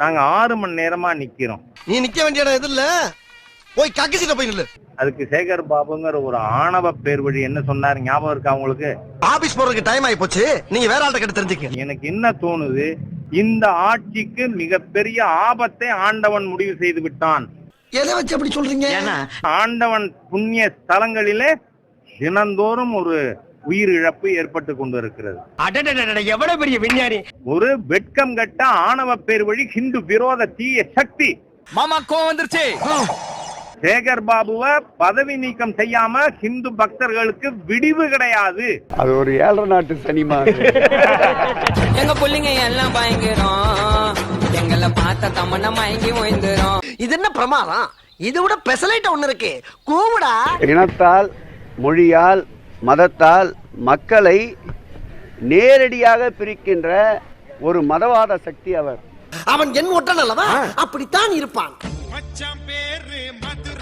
நாங்க 6 மணி நேரமா நிக்கிறோம். நீ நிக்க வேண்டிய இடம் எது இல்ல, போய் கக்கிசிட்ட போய் நில்லு. அதுக்கு சேகர் பாபுங்கிற ஒரு ஆணவ பேர் வழி என்ன சொன்னாரு ஞாபகம் இருக்கா உங்களுக்கு? ஆபீஸ் போறதுக்கு டைம் ஆயி போச்சு, நீங்க வேற ஆள்கிட்ட கிட்ட தெரிஞ்சுக்க. எனக்கு என்ன தோணுது, இந்த ஆட்சிக்கு மிகப்பெரிய ஆபத்தை ஆண்டவன் முடிவு செய்து விட்டான். எதை வச்சு அப்படி சொல்றீங்க? ஆண்டவன் புண்ணிய ஸ்தலங்களிலே தினந்தோறும் ஒரு உயிர் இழப்பு ஏற்பட்டு கொண்டு இருக்கிறது. எவ்வளவு பெரிய விஞ்ஞானி! ஒரு வெட்கம் கட்ட ஆணவ பேர் வழி ஹிந்து விரோத தீய சக்தி. மாமா கோவம் வந்துருச்சு. சேகர் பாபுவை பதவி நீக்கம் செய்யாம ஹிந்து பக்தர்களுக்கு விடிவு கிடையாது. அது ஒரு 7 நாட்டு சனிமா. எங்க பிள்ளைங்க எல்லாம் பயங்கரம், எங்களை பார்த்த தமன்னா மயங்கி ஓய்ந்துரும். இது என்ன பிரமாதம்? இது விட பெசலைட் ஒண்ணு இருக்கு, கூவுடா. இனத்தால், மொழியால், மதத்தால் மக்களை நேரடியாக பிரிக்கின்ற ஒரு மதவாத சக்தி அவர். அவன் என் ஒற்றன் அல்லவா, அப்படித்தான் இருப்பான்.